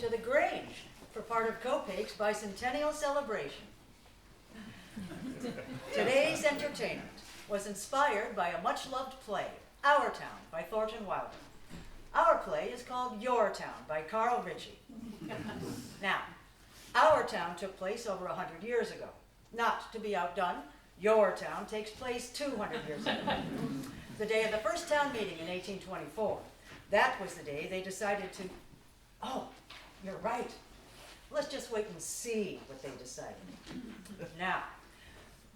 to the Grange for part of Copake's Bicentennial celebration. Today's entertainment was inspired by a much-loved play, Our Town by Thornton Wilder. Our play is called Your Town by Carl Ritchie. Now, Our Town took place over 100 years ago. Not to be outdone, Your Town takes place 200 years ago. The day of the first town meeting in 1824. That was the day they decided to... Oh, you're right. Let's just wait and see what they decided. Now,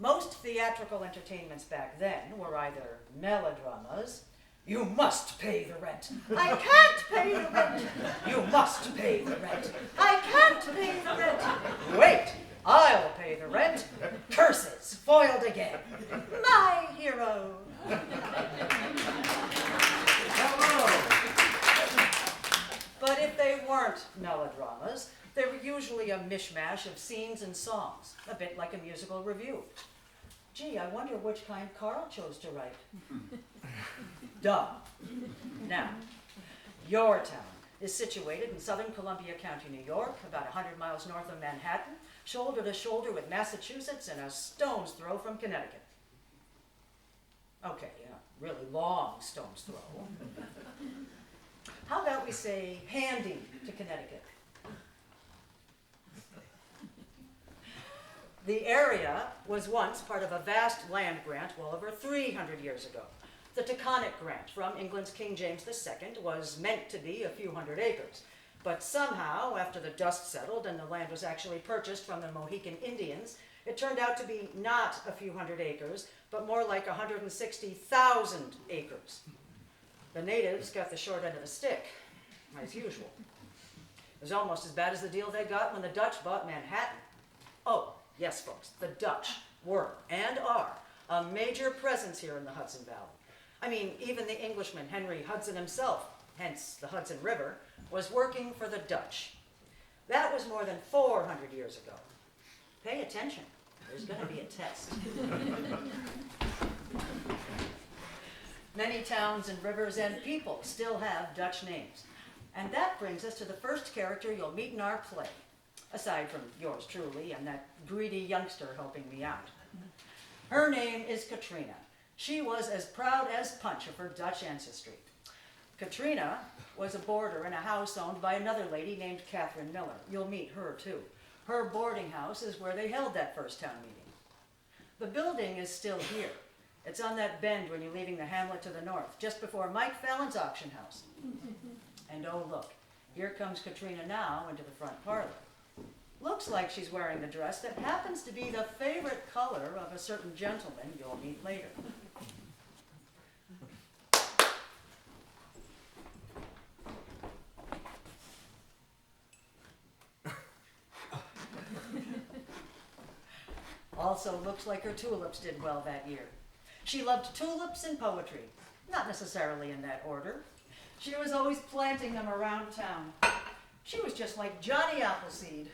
most theatrical entertainments back then were either melodramas. You must pay the rent. I can't pay the rent. You must pay the rent. I can't pay the rent. Wait, I'll pay the rent. Curses, foiled again. My hero. Hello. But if they weren't melodramas, they were usually a mishmash of scenes and songs, a bit like a musical review. Gee, I wonder which kind Carl chose to write. Duh. Now, Your Town is situated in southern Columbia County, New York, about 100 miles north of Manhattan, shoulder to shoulder with Massachusetts and a stone's throw from Connecticut. Okay, a really long stone's throw. How about we say handy to Connecticut? The area was once part of a vast land grant well over 300 years ago. The Taconic Grant from England's King James II was meant to be a few hundred acres. But somehow, after the dust settled and the land was actually purchased from the Mohican Indians, it turned out to be not a few hundred acres, but more like 160,000 acres. The natives got the short end of the stick, as usual. It was almost as bad as the deal they got when the Dutch bought Manhattan. Oh, yes, folks, the Dutch were and are a major presence here in the Hudson Valley. I mean, even the Englishman Henry Hudson himself, hence the Hudson River, was working for the Dutch. That was more than 400 years ago. Pay attention. There's going to be a test. Many towns and rivers and people still have Dutch names. And that brings us to the first character you'll meet in our play, aside from yours truly and that greedy youngster helping me out. Her name is Katrina. She was as proud as Punch of her Dutch ancestry. Katrina was a boarder in a house owned by another lady named Catherine Miller. You'll meet her too. Her boarding house is where they held that first town meeting. The building is still here. It's on that bend when you're leaving the hamlet to the north, just before Mike Fallon's auction house. And oh look, here comes Katrina now into the front parlor. Looks like she's wearing the dress that happens to be the favorite color of a certain gentleman you'll meet later. Also looks like her tulips did well that year. She loved tulips and poetry, not necessarily in that order. She was always planting them around town. She was just like Johnny Appleseed.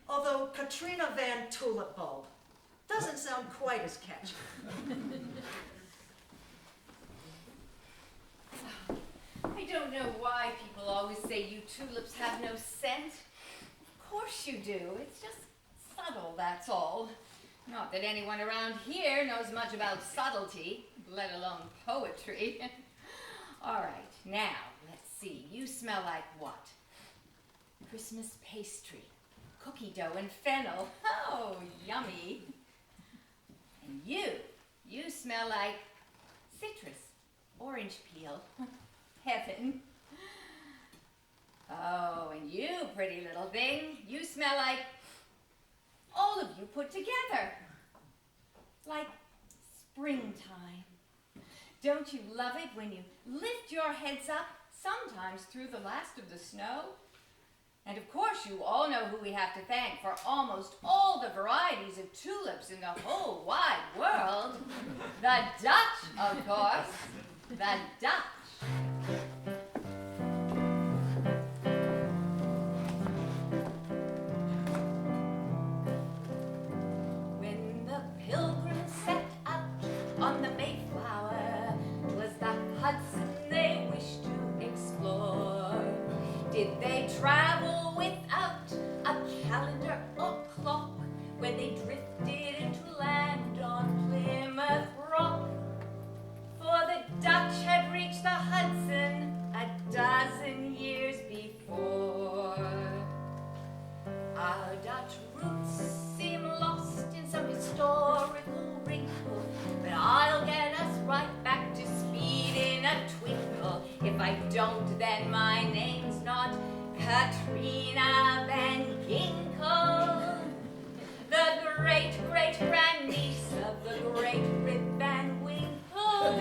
Although Katrina Van Tulip Bulb doesn't sound quite as catchy. I don't know why people always say you tulips have no scent. Of course you do. It's just subtle, that's all. Not that anyone around here knows much about subtlety, let alone poetry. All right, now, let's see. You smell like what? Christmas pastry, cookie dough, and fennel. Oh, yummy. And you smell like citrus, orange peel. Heaven. Oh, and you, pretty little thing, you smell like all of you put together. Like springtime. Don't you love it when you lift your heads up, sometimes through the last of the snow? And of course you all know who we have to thank for almost all the varieties of tulips in the whole wide world. The Dutch, of course. The Dutch. When the pilgrims set out on the Mayflower, 'twas the Hudson they wished to explore. then my name's not Katrina Van Ginkle, the great-great-grandniece of the great Rip Van Winkle.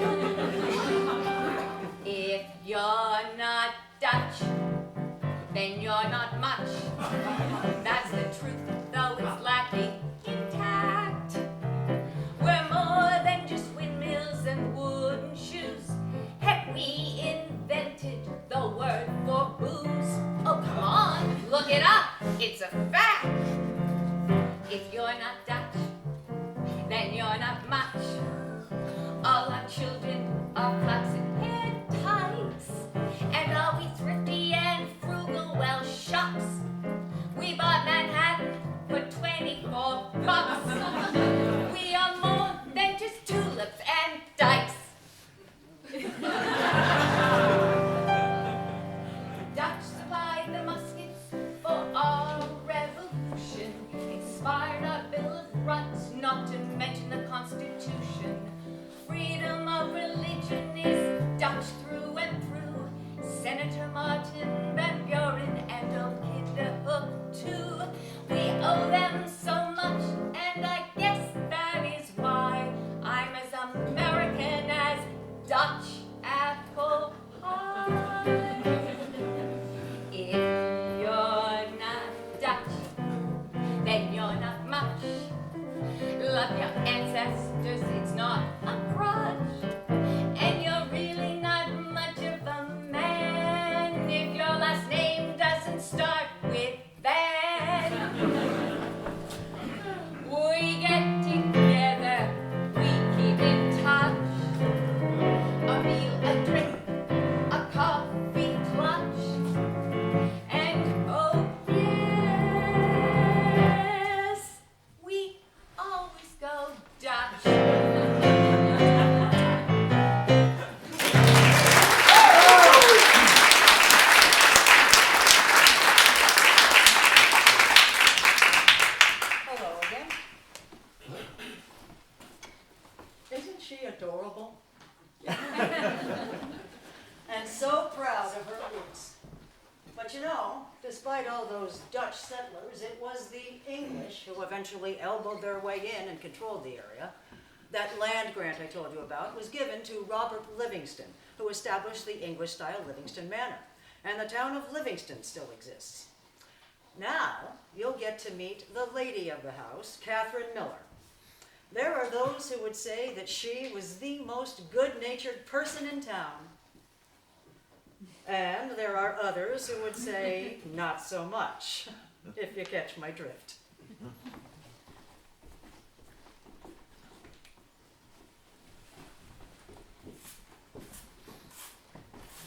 If you're not Dutch, then you're not much. That's the truth, though it's lacking intact. We're more than just windmills and wooden shoes. Heck, we invented the word for booze. Oh, come on, look it up. It's a fact. If you're not Dutch, then you're not much. All our children are flaxen head types. And are we thrifty and frugal? Well, shucks. We bought Manhattan for 24 bucks. We are more than just tulips and dice. Dutch supplied the muskets for our revolution, inspired our Bill of Rights, not to mention the Constitution. Freedom of religion is Dutch through and through. Senator Martin Van Buren and old Kinderhook too. We owe them so much, and I guess that is why I'm as American as Dutch apple pie. If you're not Dutch, then you're not much. Love your ancestors, it's not a grudge. And you're really not much of a man if your last name doesn't start with Van. We get together, we keep in touch. A meal, a drink, a coffee clutch. And oh yes, we always go Dutch. Hello again. Isn't she adorable? And so proud of her roots. But you know, despite all those Dutch settlers, it was the English who eventually elbowed their way in and controlled the area. That land grant I told you about was given to Robert Livingston, who established the English-style Livingston Manor. And the town of Livingston still exists. Now, you'll get to meet the lady of the house, Catherine Miller. There are those who would say that she was the most good-natured person in town. And there are others who would say not so much, if you catch my drift.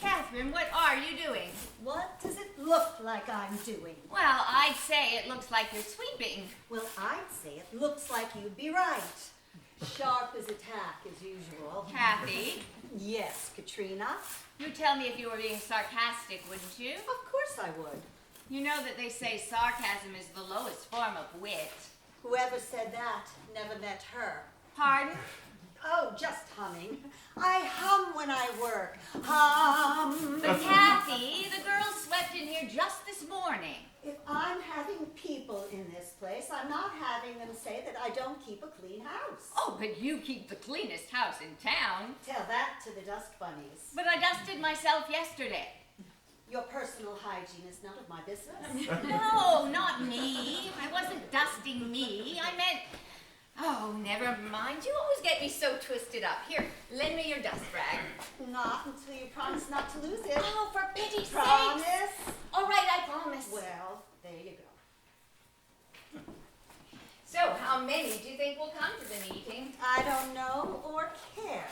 Catherine, what are you doing? What does it look like I'm doing? Well, I'd say it looks like you're sweeping. Well, I'd say it looks like you'd be right. Sharp as a tack, as usual. Kathy, Yes, Katrina. you'd tell me if you were being sarcastic, wouldn't you? Of course I would. You know that they say sarcasm is the lowest form of wit. Whoever said that never met her. Pardon? Oh, just humming. I hum when I work. Hum. But Kathy, the girls swept in here just this morning. If I'm having people in this place, I'm not having them say that I don't keep a clean house. Oh, but you keep the cleanest house in town. Tell that to the dust bunnies. But I dusted myself yesterday. Your personal hygiene is none of my business. No, not me. I wasn't dusting me. I meant... Oh, never mind. You always get me so twisted up. Here, lend me your dust rag. Not until you promise not to lose it. Oh, for pity's sake. Promise? All right, I promise. Well, there you go. So, how many do you think will come to the meeting? I don't know or care,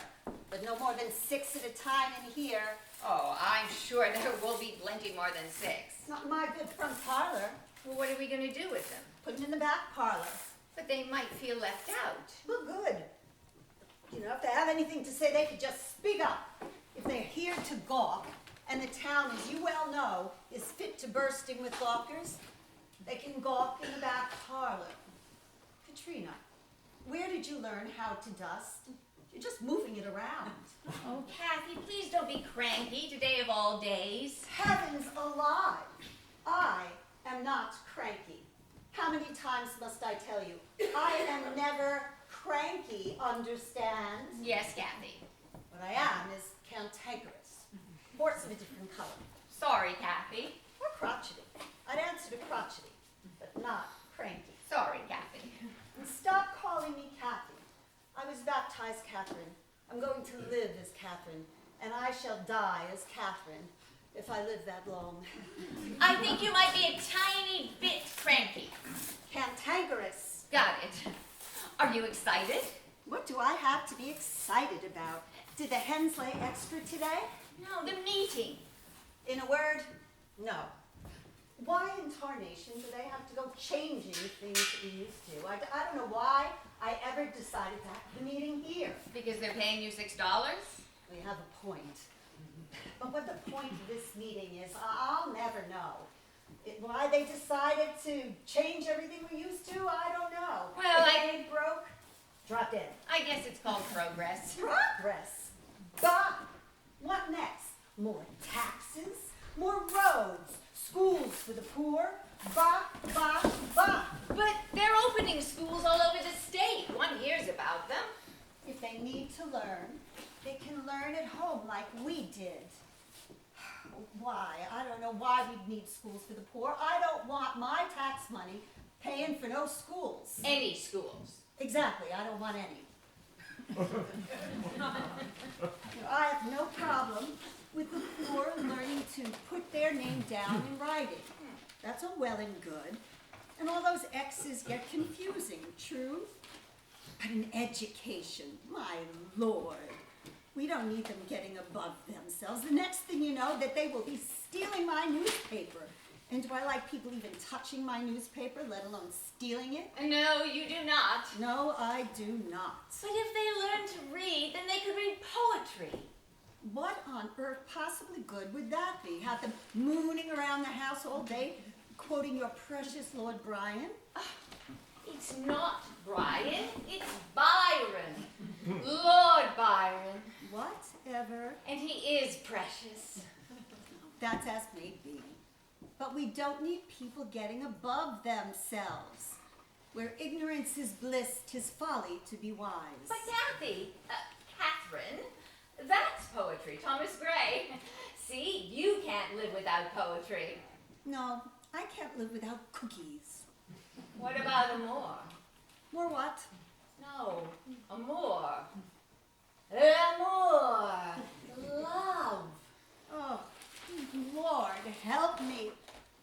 but no more than 6 at a time in here. Oh, I'm sure there will be plenty more than 6. Not my good front parlor. Well, what are we going to do with them? Put it in the back parlor. But they might feel left out. Well, good. You know, if they have anything to say, they could just speak up. If they're here to gawk, and the town, as you well know, is fit to bursting with gawkers, they can gawk in the back parlor. Katrina, where did you learn how to dust? You're just moving it around. Oh, Kathy, please don't be cranky today of all days. Heavens alive! I am not cranky. How many times must I tell you? I am never cranky, understand? Yes, Kathy. What I am is cantankerous. Horse of a different color. Sorry, Kathy. Or crotchety. I'd answer to crotchety, but not cranky. Sorry, Kathy. And stop calling me Kathy. I was baptized Catherine. I'm going to live as Catherine, and I shall die as Catherine if I live that long. I think you might be a tiny bit cranky. Cantankerous. Got it. Are you excited? What do I have to be excited about? Did the hens lay extra today? No, the meeting. In a word, no. Why in tarnation do they have to go changing things that we used to? I don't know why I ever decided to have the meeting here. Because they're paying you $6? We have a point. But what the point of this meeting is, I'll never know. Why they decided to change everything we used to, I don't know. Well, if it ain't broke, drop in. I guess it's called progress. Progress. Bah! What next? More taxes? More roads? Schools for the poor? Bah, bah, bah. But they're opening schools all over the state. One hears about them. If they need to learn, they can learn at home like we did. Why? I don't know why we'd need schools for the poor. I don't want my tax money paying for no schools. Any schools. Exactly, I don't want any. I have no problem with the poor learning to put their name down in writing. That's all well and good. And all those X's get confusing, true? But an education, my Lord. We don't need them getting above themselves. The next thing you know, that they will be stealing my newspaper. And do I like people even touching my newspaper, let alone stealing it? No, you do not. No, I do not. But if they learn to read, then they could read poetry. What on earth possibly good would that be? Have them mooning around the house all day, quoting your precious Lord Byron? It's not Brian, it's Byron. Lord Byron. Whatever. And he is precious. That's as may be. But we don't need people getting above themselves. Where ignorance is bliss, 'tis folly to be wise. But Kathy, Catherine, that's poetry, Thomas Gray. See, you can't live without poetry. No, I can't live without cookies. What about amour? More what? No, amour. L'amour. Love. Oh, Lord, help me.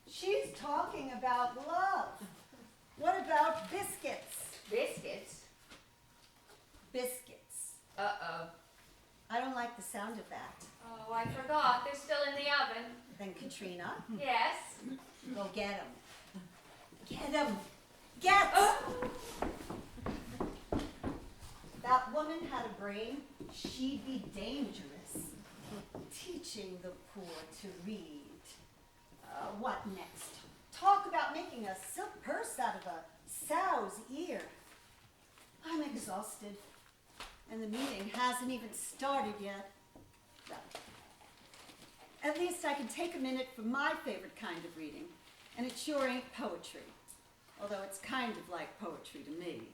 She's talking about love. What about biscuits? Biscuits? Biscuits. Uh-oh. I don't like the sound of that. Oh, I forgot. They're still in the oven. Then Katrina, Yes. go get them. Get them. Get! That woman had a brain. She'd be dangerous. Teaching the poor to read. What next? Talk about making a silk purse out of a sow's ear. I'm exhausted. And the meeting hasn't even started yet. Well, at least I can take a minute for my favorite kind of reading. And it sure ain't poetry. Although it's kind of like poetry to me.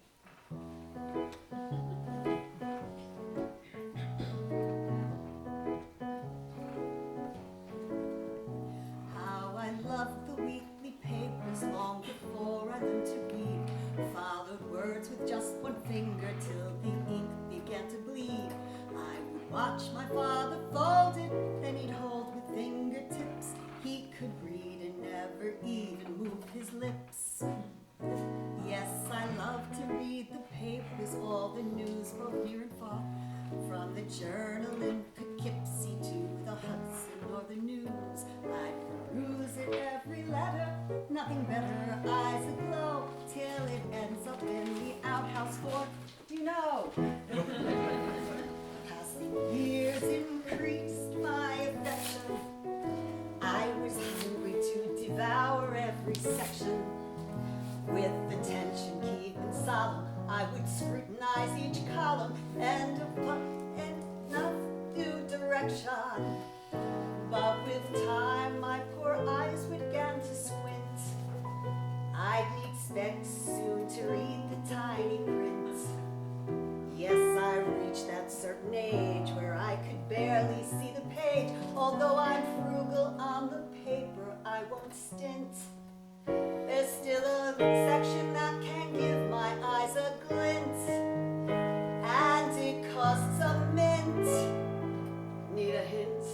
How I loved the weekly papers long before I learned to read. Followed words with just one finger till the ink began to bleed. I would watch my father fold it, then he'd hold with fingertips. He could read and never even move his lips. Yes, I love to read the papers, all the news both near and far. From the Journal in Poughkeepsie to the Hudson or the News, I peruse it every letter, nothing better, eyes aglow, till it ends up in the outhouse for, you know. Passing years increased my affection. I was hungry to devour every section. With attention keen and solemn, I would scrutinize each column, and upon section. But with time, my poor eyes began to squint. I'd need specs soon to read the tiny print. Yes, I reached that certain age where I could barely see the page. Although I'm frugal on the paper, I won't stint. There's still a section that can give my eyes a glint. And it costs a mint. Need a hint?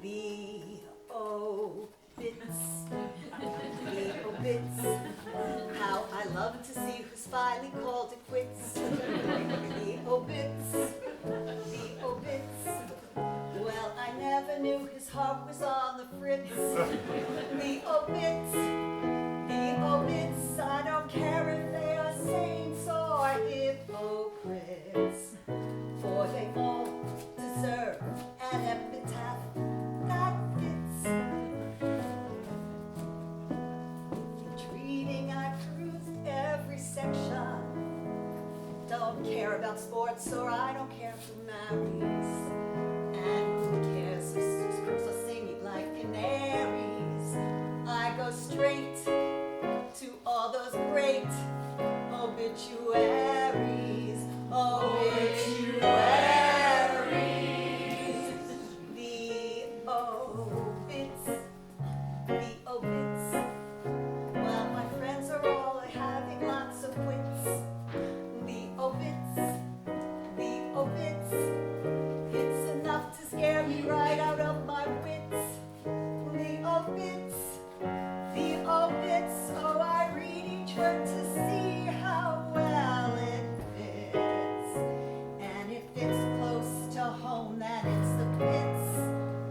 The obits. The obits. How I love to see who's finally called it quits. The obits. The obits. Well, I never knew his heart was on the fritz. The obits. The obits. I don't care if they are saints or hypocrites, for they all deserve an epitaph that fits. Reading, I perused every section. Don't care about sports, or I don't care who marries. And who cares whose girls are singing like canaries? I go straight to all those great obituaries. Obituaries. The obits. The obits. Well, my friends are all having lots of wits. The obits. The obits. It's enough to scare me right out of my wits. The obits. The obits. Oh, I read each word to see how well it fits. And if it's close to home, then it's the pits.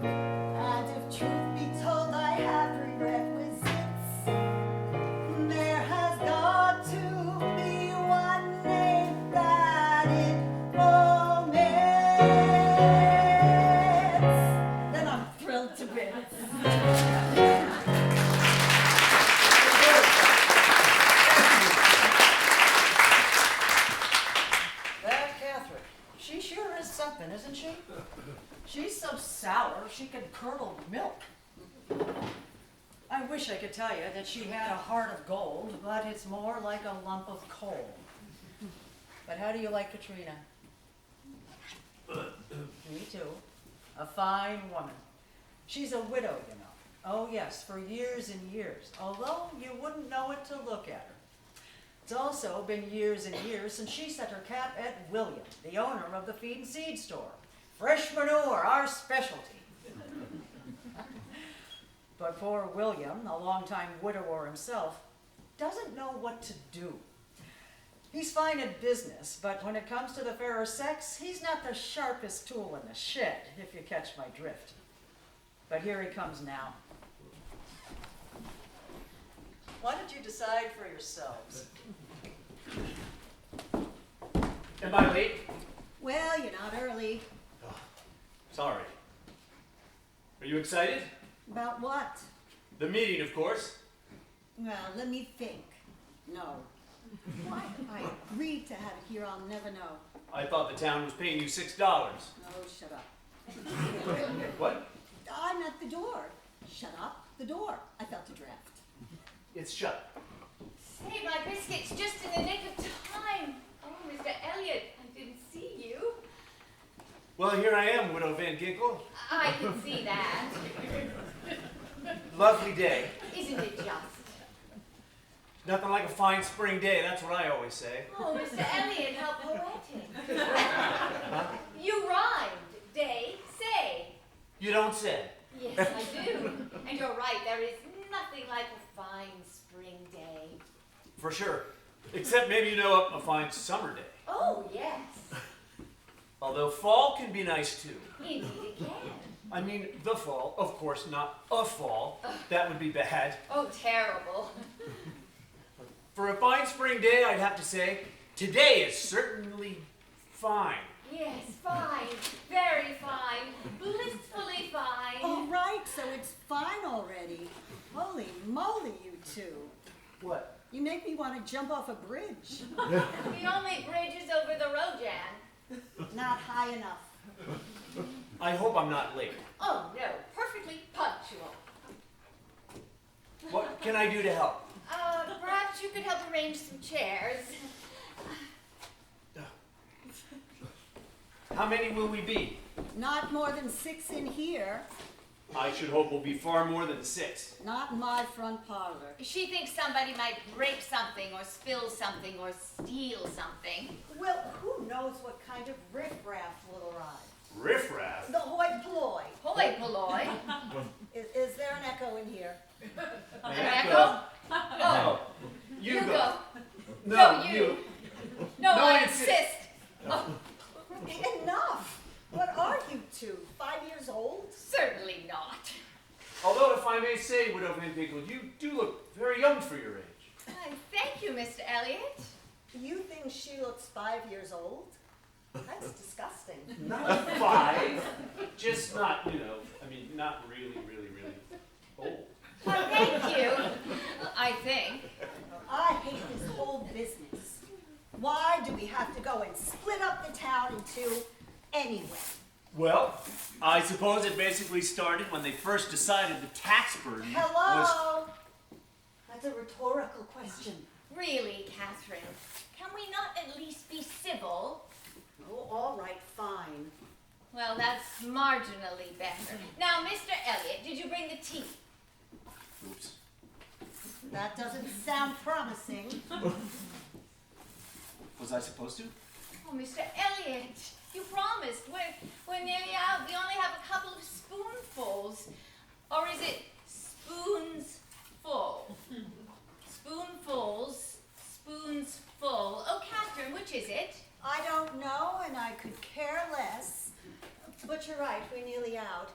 And if truth be told, I have prerequisites. There has got to be one name that it omits. Then I'm thrilled to bits. That Catherine, she sure is something, isn't she? She's so sour she could curdle milk. I wish I could tell you that she had a heart of gold, but it's more like a lump of coal. But how do you like Katrina? Me too. A fine woman. She's a widow, you know. Oh yes, for years and years, although you wouldn't know it to look at her. It's also been years and years since she set her cap at William, the owner of the feed and seed store. Fresh manure, our specialty. But poor William, a longtime widower himself, doesn't know what to do. He's fine at business, but when it comes to the fairer sex, he's not the sharpest tool in the shed, if you catch my drift. But here he comes now. Why don't you decide for yourselves? Am I late? Well, you're not early. Sorry. Are you excited? About what? The meeting, of course. Well, let me think. No. Why I agreed to have it here, I'll never know. I thought the town was paying you $6. No, shut up. What? I'm at the door. Shut up, the door. I felt a draft. It's shut. Say, my biscuit's just in the nick of time. Oh, Mr. Elliot, I didn't see you. Well, here I am, Widow Van Ginkle. I can see that. Lovely day. Isn't it just? Nothing like a fine spring day, that's what I always say. Oh, Mr. Elliot, how poetic. You rhymed. Day, say. You don't say. Yes, I do. And you're right, there is nothing like a fine spring day. For sure. Except maybe you know a fine summer day. Oh, yes. Although fall can be nice too. Indeed it can. I mean, the fall, of course, not a fall. That would be bad. Oh, terrible. For a fine spring day, I'd have to say, today is certainly fine. Yes, fine. Very fine. Blissfully fine. Oh, right, so it's fine already. Holy moly, you two. What? You make me want to jump off a bridge. The only bridge is over the road, Jan. Not high enough. I hope I'm not late. Oh, no, perfectly punctual. What can I do to help? Perhaps you could help arrange some chairs. How many will we be? Not more than 6 in here. I should hope we'll be far more than 6. Not in my front parlor. She thinks somebody might break something or spill something or steal something. Well, who knows what kind of riffraff will arrive? Riffraff? The hoi polloi. Hoi polloi. Is there an echo in here? An echo? No. You go. No, No, you. you. No, No, I I insist. insist. Enough! What are you two? 5 years old? Certainly not. Although, if I may say, Widow Van Winkle, you do look very young for your age. Thank you, Mr. Elliot. You think she looks 5 years old? That's disgusting. Not 5. Just not, not really old. Well, thank you. I think. I hate this whole business. Why do we have to go and split up the town in two anyway? Well, I suppose it basically started when they first decided the tax burden was... Hello? That's a rhetorical question. Really, Catherine, can we not at least be civil? Oh, all right, fine. Well, that's marginally better. Now, Mr. Elliot, did you bring the tea? Oops. That doesn't sound promising. Was I supposed to? Oh, Mr. Elliot, you promised. We're nearly out. We only have a couple of spoonfuls. Or is it spoons full? Spoonfuls, spoons full. Oh, Catherine, which is it? I don't know, and I could care less. But you're right, we're nearly out.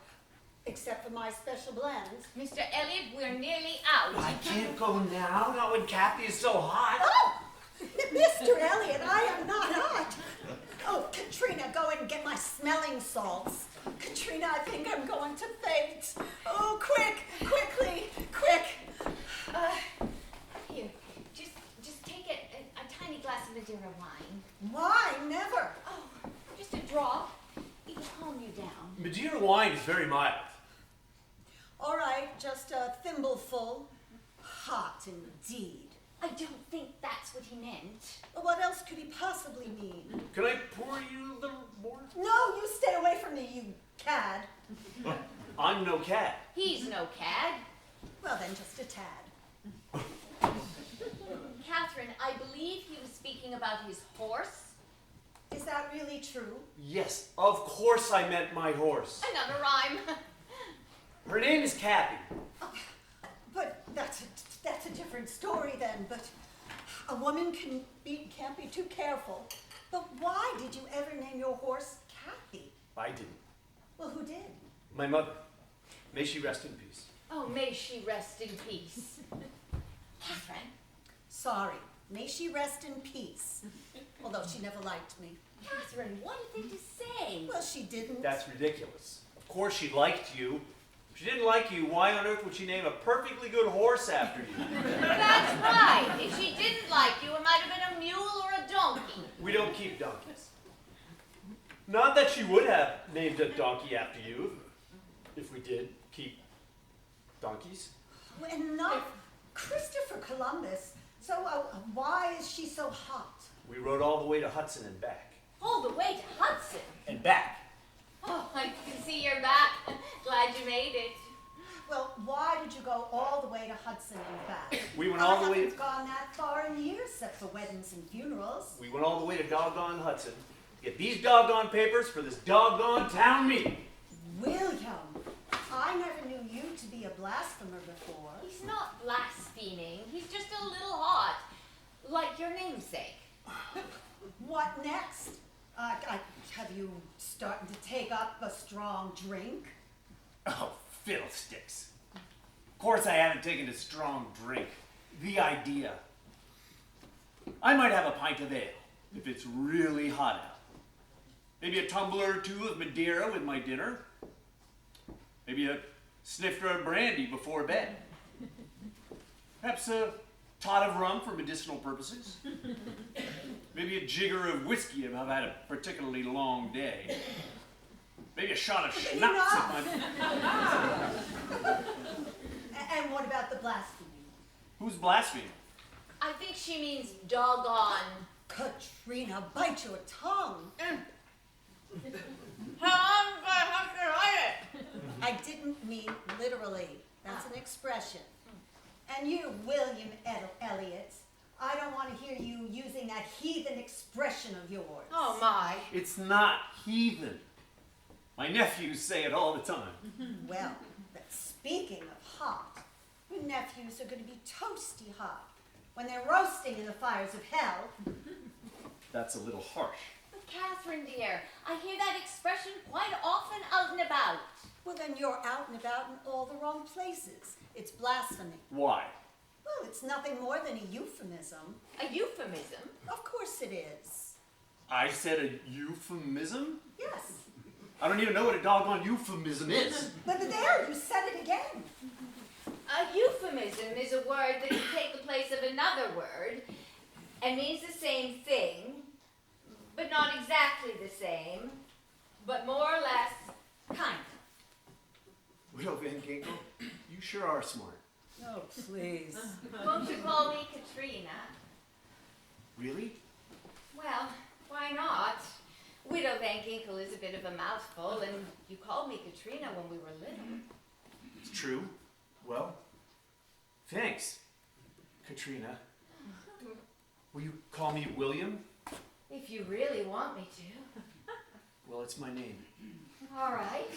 Except for my special blend. Mr. Elliot, we're nearly out. I can't go now, not when Kathy is so hot. Oh! Mr. Elliot, I am not hot. Oh, Katrina, go and get my smelling salts. Katrina, I think I'm going to faint. Oh, quickly, quick. Here, just take a tiny glass of Madeira wine. Why? Never. Oh, just a drop. It'll calm you down. Madeira wine is very mild. All right, just a thimbleful. Hot indeed. I don't think that's what he meant. What else could he possibly mean? Can I pour you a little more? No, you stay away from me, you cad. I'm no cat. He's no cad. Well, then just a tad. Catherine, I believe he was speaking about his horse. Is that really true? Yes, of course I meant my horse. Another rhyme. Her name is Kathy. But that's a different story then. But a woman can't be too careful. But why did you ever name your horse Kathy? I didn't. Well, who did? My mother. May she rest in peace. Oh, may she rest in peace. Catherine. Sorry. May she rest in peace. Although she never liked me. Catherine, what a thing to say. Well, she didn't. That's ridiculous. Of course she liked you. If she didn't like you, why on earth would she name a perfectly good horse after you? That's right. If she didn't like you, it might have been a mule or a donkey. We don't keep donkeys. Not that she would have named a donkey after you, if we did keep donkeys. Enough. Christopher Columbus. So why is she so hot? We rode all the way to Hudson and back. All the way to Hudson. And back. Oh, I can see you're back. Glad you made it. Well, why did you go all the way to Hudson and back? We went all the way. I haven't gone that far in years, except for weddings and funerals. We went all the way to doggone Hudson to get these doggone papers for this doggone town meeting. William, I never knew you to be a blasphemer before. He's not blaspheming. He's just a little hot. Like your namesake. What next? Have you started to take up a strong drink? Oh, fiddlesticks. Of course I haven't taken a strong drink. The idea. I might have a pint of ale if it's really hot out. Maybe a tumbler or two of Madeira with my dinner. Maybe a snifter of brandy before bed. Perhaps a tot of rum for medicinal purposes. Maybe a jigger of whiskey if I've had a particularly long day. Maybe a shot of schnapps if I'm... And what about the blasphemy? Who's blaspheming? I think she means doggone. Katrina, bite your tongue. I didn't mean literally. That's an expression. And you, William Elliot, I don't want to hear you using that heathen expression of yours. Oh my. It's not heathen. My nephews say it all the time. Well, but speaking of hot, your nephews are going to be toasty hot when they're roasting in the fires of hell. That's a little harsh. But Catherine dear, I hear that expression quite often out and about. Well, then you're out and about in all the wrong places. It's blasphemy. Why? Well, it's nothing more than a euphemism. A euphemism? Of course it is. I said a euphemism? Yes. I don't even know what a doggone euphemism is. But there, you said it again. A euphemism is a word that can take the place of another word and means the same thing, but not exactly the same, but more or less kind of. Widow Van Ginkle, you sure are smart. Oh, please. Won't you call me Katrina? Really? Well, why not? Widow Van Ginkle is a bit of a mouthful, and you called me Katrina when we were little. It's true. Well, thanks, Katrina. Will you call me William? If you really want me to. Well, it's my name. All right.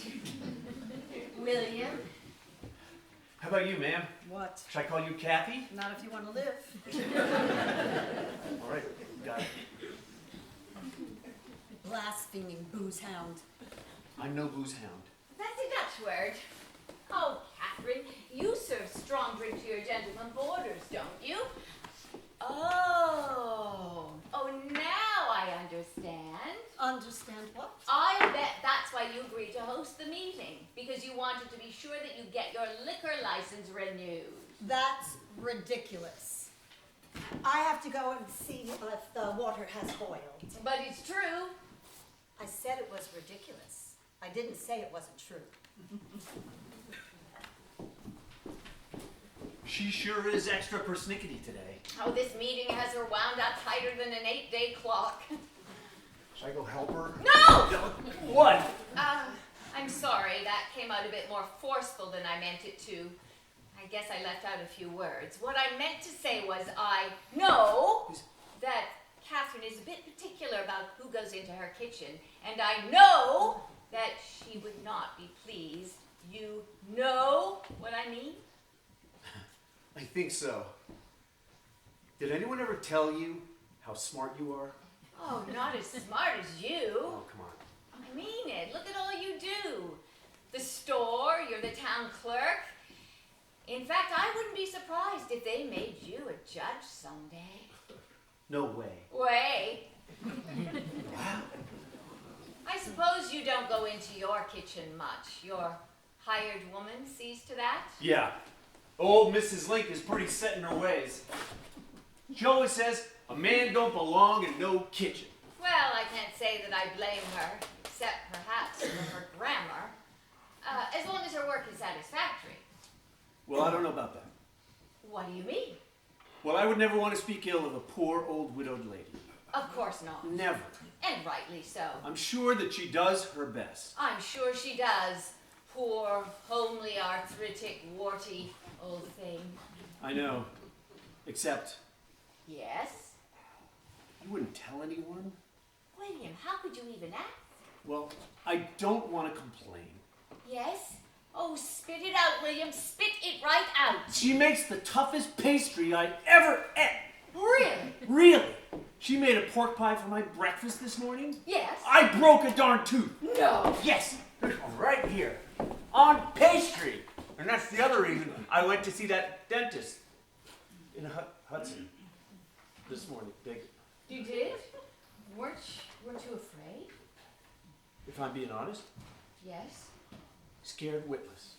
William. How about you, ma'am? What? Should I call you Kathy? Not if you want to live. All right, got it. Blaspheming booze hound. I'm no booze hound. That's a Dutch word. Oh, Catherine, you serve strong drink to your gentlemen boarders, don't you? Oh, now I understand. Understand what? I bet that's why you agreed to host the meeting, because you wanted to be sure that you get your liquor license renewed. That's ridiculous. I have to go and see if the water has boiled. But it's true. I said it was ridiculous. I didn't say it wasn't true. She sure is extra persnickety today. Oh, this meeting has her wound up tighter than an 8-day clock. Should I go help her? No! What? I'm sorry, that came out a bit more forceful than I meant it to. I guess I left out a few words. What I meant to say was I know that Catherine is a bit particular about who goes into her kitchen, and I know that she would not be pleased. You know what I mean? I think so. Did anyone ever tell you how smart you are? Oh, not as smart as you. Oh, come on. I mean it. Look at all you do. The store, you're the town clerk. In fact, I wouldn't be surprised if they made you a judge someday. No way. Wait. Wow. I suppose you don't go into your kitchen much. Your hired woman sees to that? Yeah. Old Mrs. Link is pretty set in her ways. She always says a man don't belong in no kitchen. Well, I can't say that I blame her, except perhaps for her grammar. As long as her work is satisfactory. Well, I don't know about that. What do you mean? Well, I would never want to speak ill of a poor old widowed lady. Of course not. Never. And rightly so. I'm sure that she does her best. I'm sure she does. Poor, homely, arthritic, warty old thing. I know. Except, Yes? you wouldn't tell anyone? William, how could you even ask? Well, I don't want to complain. Yes? Oh, spit it out, William. Spit it right out. She makes the toughest pastry I ever ate. Really? Really? She made a pork pie for my breakfast this morning. Yes? I broke a darn tooth. No. Yes, there's one right here. On pastry. And that's the other reason I went to see that dentist in Hudson this morning. You did? Weren't you afraid? If I'm being honest, Yes. scared witless.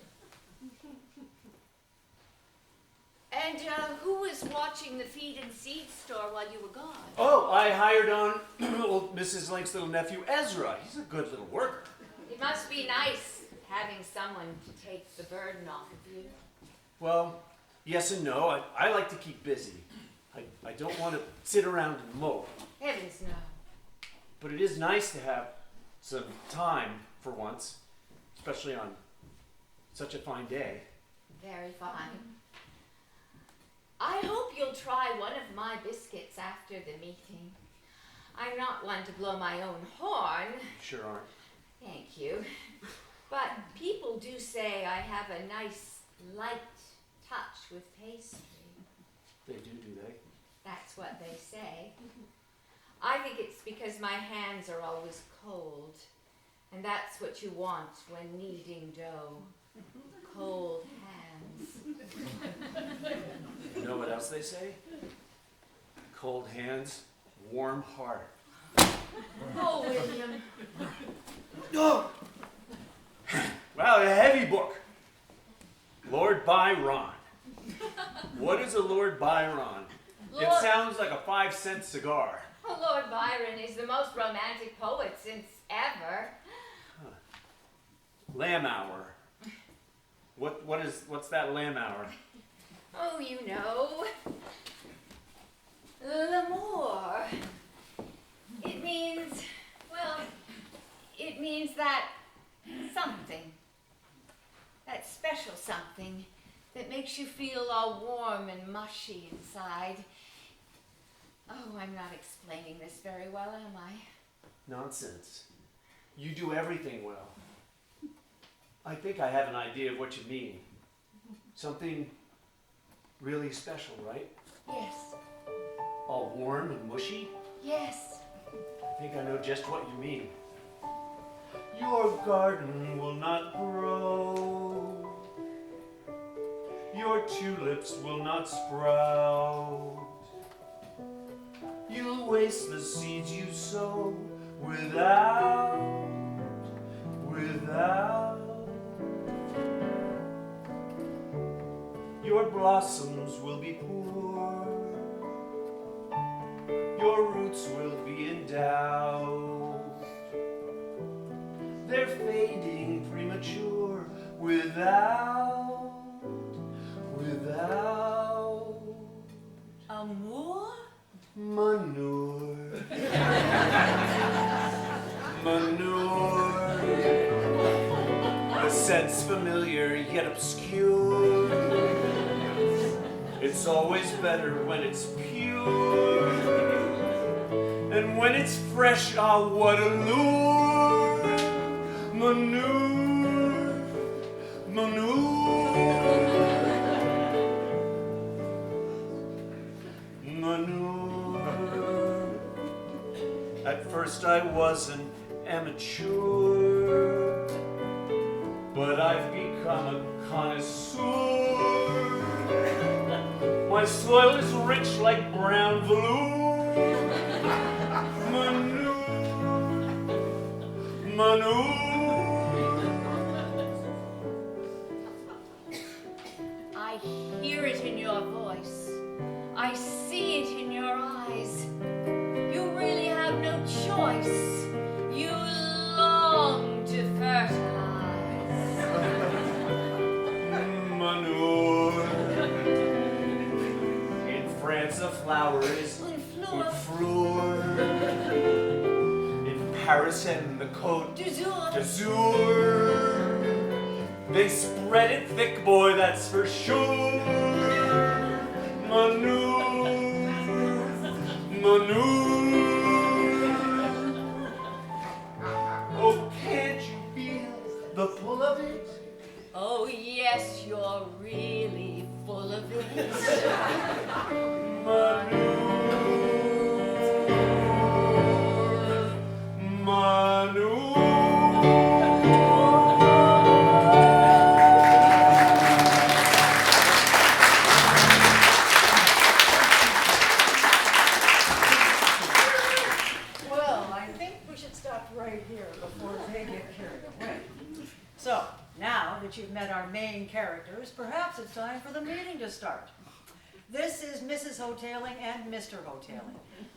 And who was watching the feed and seed store while you were gone? Oh, I hired on old Mrs. Link's little nephew, Ezra. He's a good little worker. It must be nice having someone to take the burden off of you. Well, yes and no. I like to keep busy. I don't want to sit around and mope. Heavens no. But it is nice to have some time for once, especially on such a fine day. Very fine. I hope you'll try one of my biscuits after the meeting. I'm not one to blow my own horn. Sure aren't. Thank you. But people do say I have a nice, light touch with pastry. They do they? That's what they say. I think it's because my hands are always cold. And that's what you want when kneading dough. Cold hands. You know what else they say? Cold hands, warm heart. Oh, William. Oh! Wow, a heavy book. Lord Byron. What is a Lord Byron? It Lord- sounds like a 5-cent cigar. Oh, Lord Byron is the most romantic poet since ever. Lamb hour. What's that lamb hour? Oh, you know. L'amour. It means, well, it means that something. That special something that makes you feel all warm and mushy inside. Oh, I'm not explaining this very well, am I? Nonsense. You do everything well. I think I have an idea of what you mean. Something really special, right? Yes. All warm and mushy? Yes. I think I know just what you mean. Your garden will not grow. Your tulips will not sprout. You'll waste the seeds you sow without. Your blossoms will be poor. Your roots will be in doubt. They're fading premature without. Amour? Manure. Manure. The scent's familiar yet obscure. It's always better when it's pure. And when it's fresh, ah, what a lure. Manure. Manure. Manure. At first I was an amateur, but I've become a connoisseur. My soil is rich like brown velour. Manure. Manure. I hear it in your voice. I see it in your eyes. You really have no choice. You long to fertilize. Manure. In France, a flower is Une fleur. In Paris and the Côte d'Azur. d'Azur, they spread it thick, boy, that's for sure. Manure, manure. Oh, can't you feel the pull of it? Oh yes, you're really full of it. Manure, manure. Well, I think we should stop right here before they get carried away. So, now that you've met our main characters, perhaps it's time for the meeting to start. This is Mrs. Hoteling and Mr. Hoteling.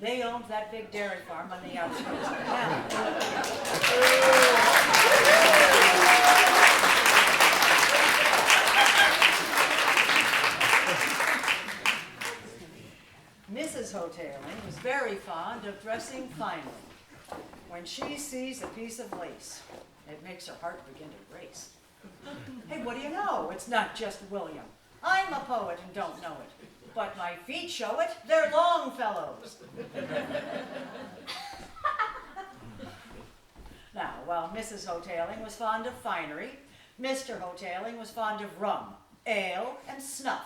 They owned that big dairy farm on the outskirts. Now, Mrs. Hoteling was very fond of dressing finely. When she sees a piece of lace, it makes her heart begin to race. Hey, what do you know? It's not just William. I'm a poet and don't know it. But my feet show it. They're Longfellows. Now, while Mrs. Hoteling was fond of finery, Mr. Hoteling was fond of rum, ale, and snuff.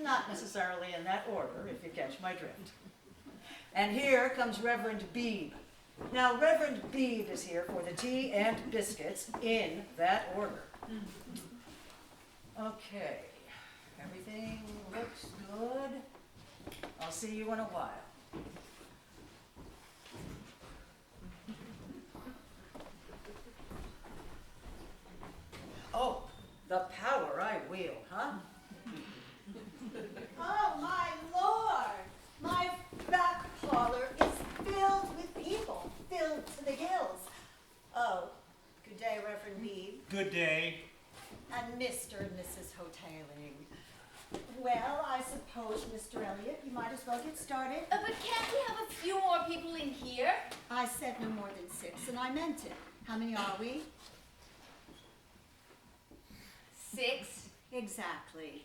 Not necessarily in that order, if you catch my drift. And here comes Reverend Beebe. Now, Reverend Beebe is here for the tea and biscuits in that order. Okay, everything looks good. I'll see you in a while. Oh, the power I wield, huh? Oh, my Lord! My back parlor is filled with people, filled to the gills. Oh, good day, Reverend Beebe. Good day. And Mr. and Mrs. Hoteling. Well, I suppose, Mr. Elliot, you might as well get started. But can't we have a few more people in here? I said no more than 6, and I meant it. How many are we? 6. Exactly.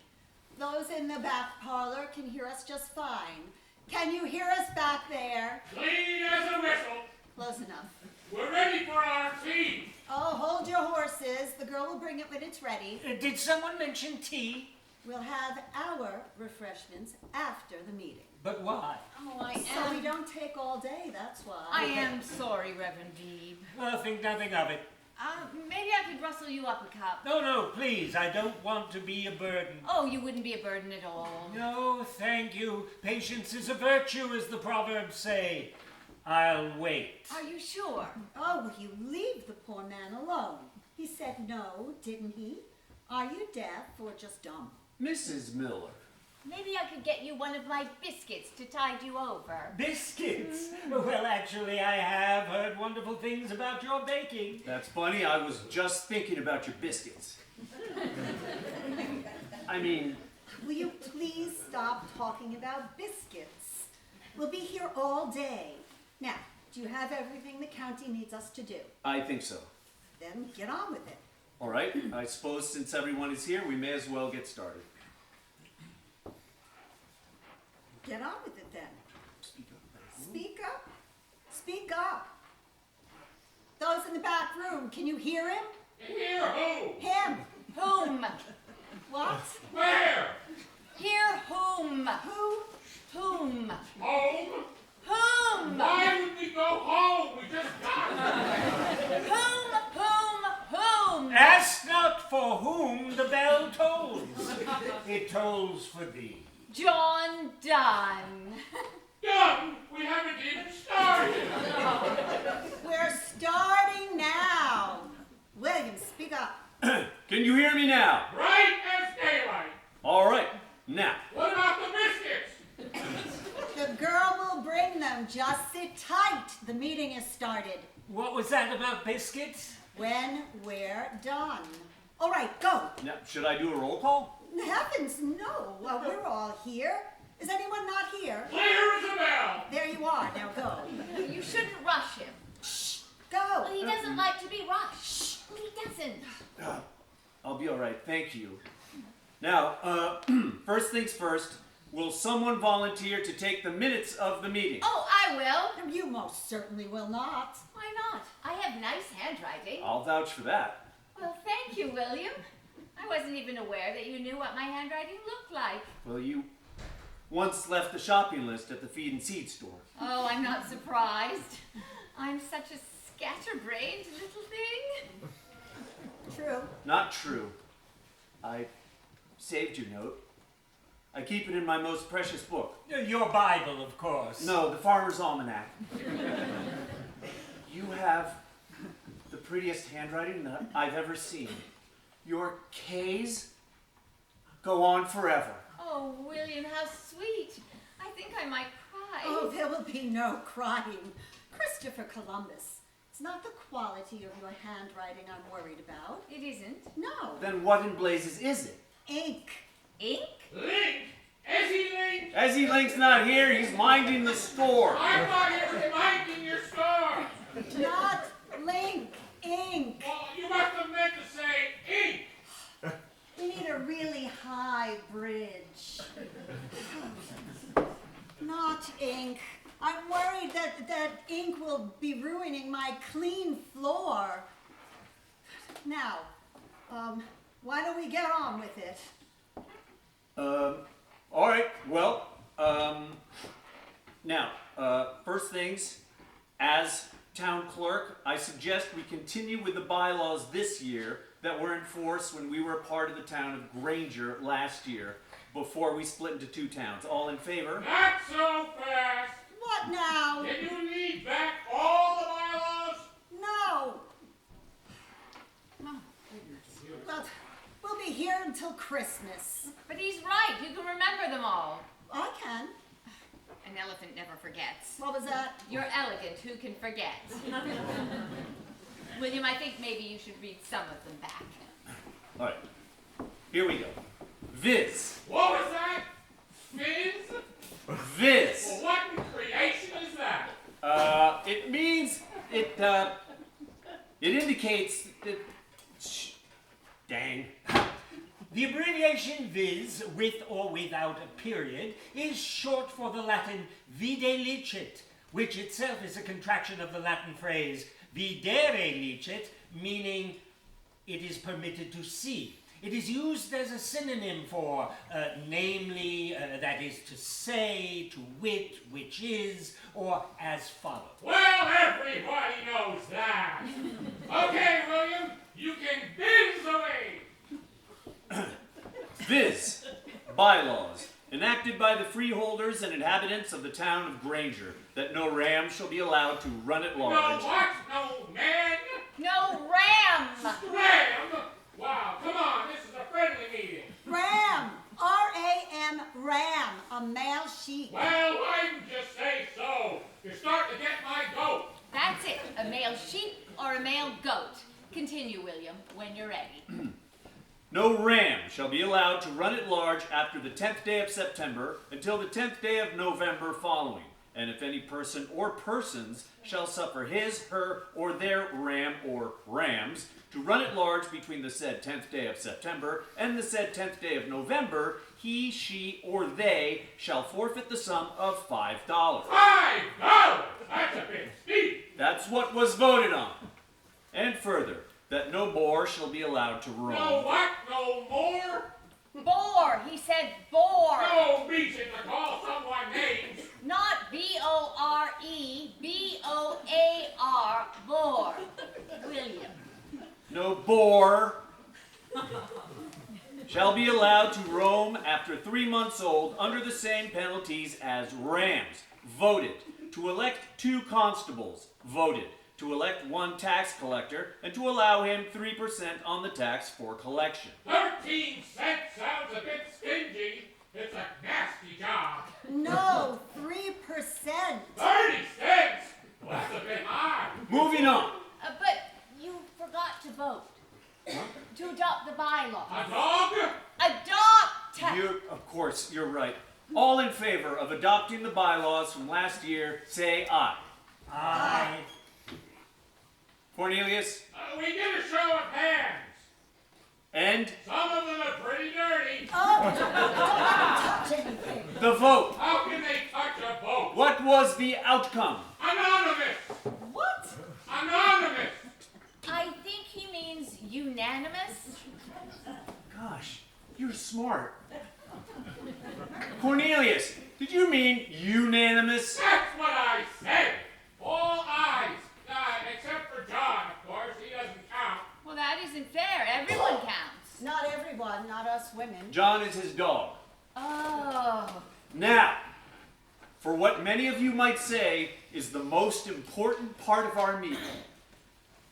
Those in the back parlor can hear us just fine. Can you hear us back there? Clean as a whistle. Close enough. We're ready for our tea. Oh, hold your horses. The girl will bring it when it's ready. Did someone mention tea? We'll have our refreshments after the meeting. But why? Oh, I So we am. don't take all day, that's why. I am sorry, Reverend Beebe. Well, think nothing of it. Maybe I could rustle you up a cup. No, please. I don't want to be a burden. Oh, you wouldn't be a burden at all. No, thank you. Patience is a virtue, as the proverbs say. I'll wait. Are you sure? Oh, will you leave the poor man alone? He said no, didn't he? Are you deaf or just dumb? Mrs. Miller. Maybe I could get you one of my biscuits to tide you over. Biscuits? Well, actually, I have heard wonderful things about your baking. That's funny. I was just thinking about your biscuits. I mean, Will you please stop talking about biscuits? We'll be here all day. Now, do you have everything the county needs us to do? I think so. Then get on with it. All right. I suppose since everyone is here, we may as well get started. Get on with it then. Speak up. Speak up. Those in the back room, can you hear him? Hear who? Him. Whom? What? Where? Hear whom? Who? Whom? Home? Whom? Why would we go home? We just got Whom? Ask not for whom the bell tolls. It tolls for thee. John Donne. done. We haven't even started. We're starting now. William, speak up. Can you hear me now? Bright as daylight. All right. Now. What about the biscuits? The girl will bring them. Just sit tight. The meeting is started. What was that about biscuits? When we're done. All right, go. Now, should I do a roll call? Heavens, no. Well, we're all here. Is anyone not here? Clear as a bell. There you are. Now go. You shouldn't rush him. Go. Well, he doesn't like to be rushed. Well, he doesn't. I'll be all right. Thank you. Now, first things first. Will someone volunteer to take the minutes of the meeting? Oh, I will. You most certainly will not. Why not? I have nice handwriting. I'll vouch for that. Well, thank you, William. I wasn't even aware that you knew what my handwriting looked like. Well, you once left the shopping list at the feed and seed store. Oh, I'm not surprised. I'm such a scatterbrained little thing. True. Not true. I saved your note. I keep it in my most precious book. Your Bible, of course. No, the Farmer's Almanac. You have the prettiest handwriting that I've ever seen. Your K's go on forever. Oh, William, how sweet. I think I might cry. Oh, there will be no crying. Christopher Columbus. It's not the quality of your handwriting I'm worried about. It isn't. No. Then what in blazes is it? Ink. Ink? Link! Ezzy Link! Ezzy Link's not here, he's minding the store. I thought it was minding your store! Not link. Ink. Well, you must have meant to say ink! We need a really high bridge. Not ink. I'm worried that ink will be ruining my clean floor. Now, why don't we get on with it? All right, well, now, first things, as town clerk, I suggest we continue with the bylaws this year that were in force when we were a part of the town of Granger last year, before we split into two towns. All in favor? Not so fast! What now? Can you read back all the bylaws? No. Well, we'll be here until Christmas. But he's right. You can remember them all. I can. An elephant never forgets. What was that? You're elegant. Who can forget? William, I think maybe you should read some of them back. All right, here we go. Viz. What was that? Fizz? Viz. Well, what in creation is that? It means, it indicates that, dang. The abbreviation viz, with or without a period, is short for the Latin vide licet, which itself is a contraction of the Latin phrase videre licet, meaning it is permitted to see. It is used as a synonym for, namely, that is to say, to wit, which is, or as follows. Well, everybody knows that. Okay, William, you can binge away. Viz. Bylaws. Enacted by the freeholders and inhabitants of the town of Granger, that no ram shall be allowed to run at No large. what? No man? No ram! Ram? Wow, come on, this is a friendly meeting. Ram. R-A-M. Ram. A male sheep. Well, why didn't you say so? You're starting to get my goat. That's it. A male sheep or a male goat. Continue, William, when you're ready. No ram shall be allowed to run at large after the 10th day of September until the 10th day of November following. And if any person or persons shall suffer his, her, or their ram or rams to run at large between the said 10th day of September and the said 10th day of November, he, she, or they shall forfeit the sum of $5. $5? That's a bit steep. That's what was voted on. And further, that no boar shall be allowed to roam. No what? No more? Boar! He said boar! No reason to call someone names. Not B-O-R-E, B-O-A-R, boar. William. No boar shall be allowed to roam after 3 months old under the same penalties as rams. Voted. To elect 2 constables. Voted. To elect 1 tax collector and to allow him 3% on the tax for collection. 13 cents sounds a bit stingy. It's a nasty job. No, 3%. 30 cents? Well, that's a bit high. Moving on. But you forgot to vote. To adopt the bylaw. A dog? Adopt! Of course, you're right. All in favor of adopting the bylaws from last year, say aye. Aye. Cornelius? We did a show of hands. And Some of them are pretty dirty. Oh, don't touch anything. the vote. How can they touch a boat? What was the outcome? Anonymous! What? Anonymous! I think he means unanimous. Gosh, you're smart. Cornelius, did you mean unanimous? That's what I said. All ayes. Except for John, of course. He doesn't count. Well, that isn't fair. Everyone counts. Not everyone, not us women. John is his dog. Oh. Now, for what many of you might say is the most important part of our meeting.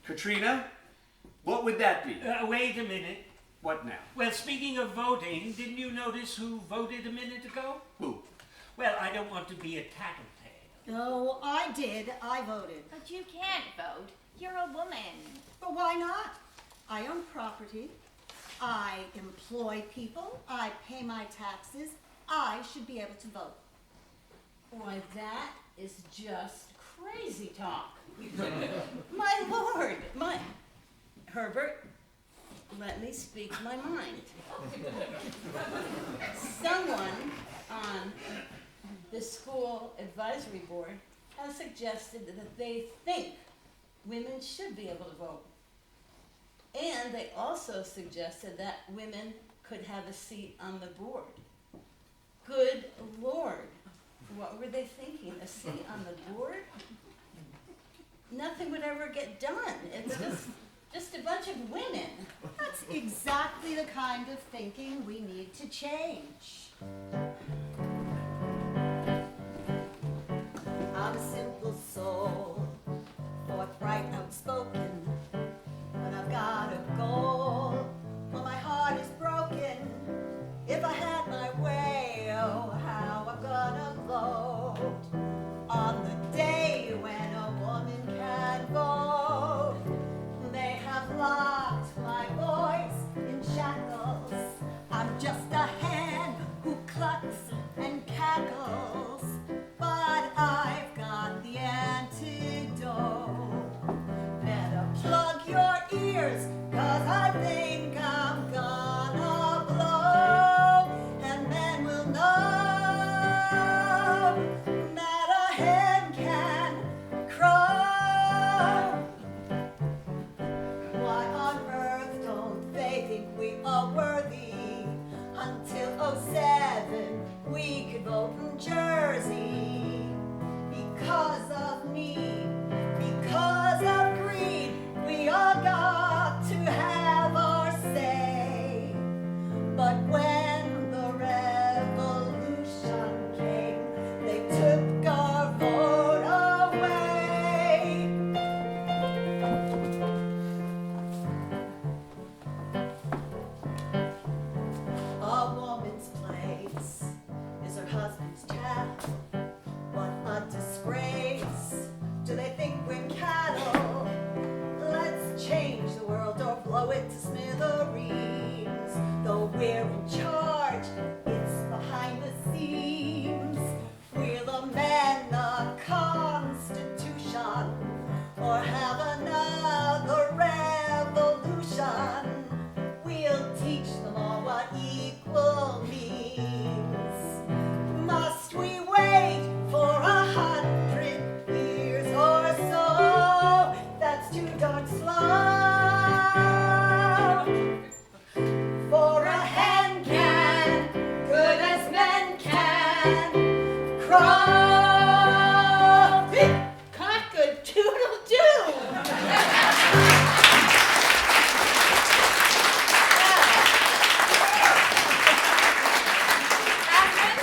Katrina, what would that be? Wait a minute. What now? Well, speaking of voting, didn't you notice who voted a minute ago? Who? Well, I don't want to be a tattletale. Oh, I did. I voted. But you can't vote. You're a woman. But why not? I own property. I employ people. I pay my taxes. I should be able to vote. Why, that is just crazy talk. My lord, Herbert, let me speak my mind. Someone on the school advisory board has suggested that they think women should be able to vote. And they also suggested that women could have a seat on the board. Good Lord, what were they thinking? A seat on the board? Nothing would ever get done. It's just a bunch of women. That's exactly the kind of thinking we need to change. I'm a simple soul, forthright, outspoken. When I've got a goal, well, my heart is broken. If I had my way, oh, how I'm gonna vote on the day when a woman can vote. They have locked my voice in shackles. I'm just a hen who clucks and cackles, but I've got the antidote. Better plug your ears, 'cause I think I'm gonna blow, and men will know that a hen can crow. Why on earth don't they think we are worthy? Until '07 we could vote in Jersey. Because of me, because of greed, we all got to have our say. But when the revolution came, they took our vote away. A woman's place is her husband's chattel. What a disgrace. Do they think we're cattle? Let's change the world or blow it to smithereens. Though we're in charge, it's behind the scenes. We'll amend the Constitution or have another revolution. We'll teach them all what equal means. Must we wait for 100 years or so? That's too darn slow. For a hen can, good as men can, crow. Cock-a-doodle-doo. Catherine,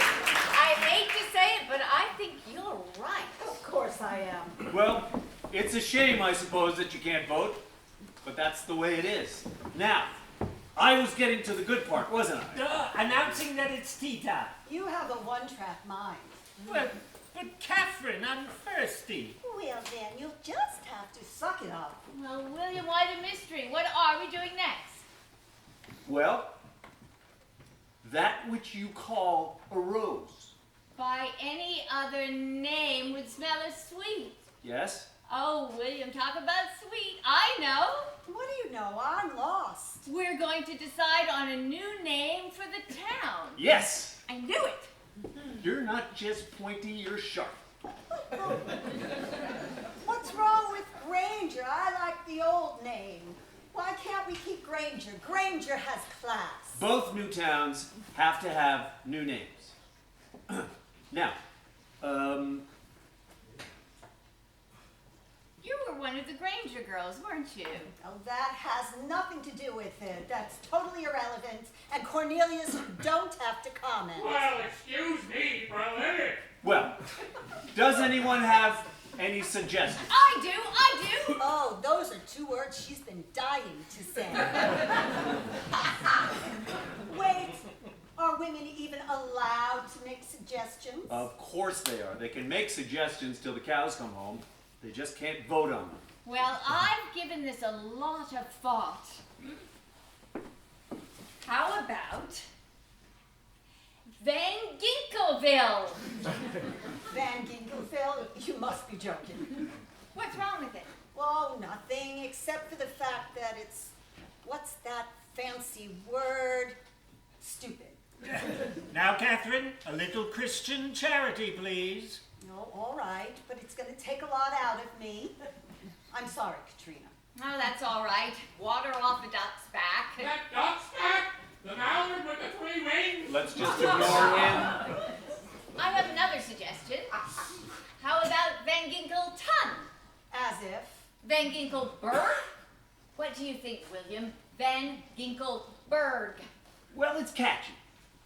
I hate to say it, but I think you're right. Of course I am. Well, it's a shame, I suppose, that you can't vote, but that's the way it is. Now, I was getting to the good part, wasn't I? Announcing that it's tea time. You have a one-track mind. Well, but Catherine, I'm thirsty. Well, then, you'll just have to suck it up. Well, William, why the mystery? What are we doing next? Well, that which you call a rose. By any other name would smell as sweet. Yes? Oh, William, talk about sweet. I know. What do you know? I'm lost. We're going to decide on a new name for the town. Yes! I knew it. You're not just pointy, you're sharp. What's wrong with Granger? I like the old name. Why can't we keep Granger? Granger has class. Both new towns have to have new names. Now, You were one of the Granger girls, weren't you? Oh, that has nothing to do with it. That's totally irrelevant. And Cornelius, you don't have to comment. Well, excuse me for a minute. well, does anyone have Any suggestions? I do. Oh, those are two words she's been dying to say. Wait, are women even allowed to make suggestions? Of course they are. They can make suggestions till the cows come home. They just can't vote on them. Well, I've given this a lot of thought. How about Van Ginkelville? Van Ginkelville, you must be joking. What's wrong with it? Well, nothing except for the fact that it's, what's that fancy word? Stupid. Now, Catherine, a little Christian charity, please. No, all right, but it's going to take a lot out of me. I'm sorry, Katrina. Oh, that's all right. Water off a duck's back. That duck's back? The mallard with the 3 wings? Let's just ignore him. I have another suggestion. How about Van Ginkelton? As if. Van Ginkelberg? What do you think, William? Van Ginkelberg. Well, it's catchy.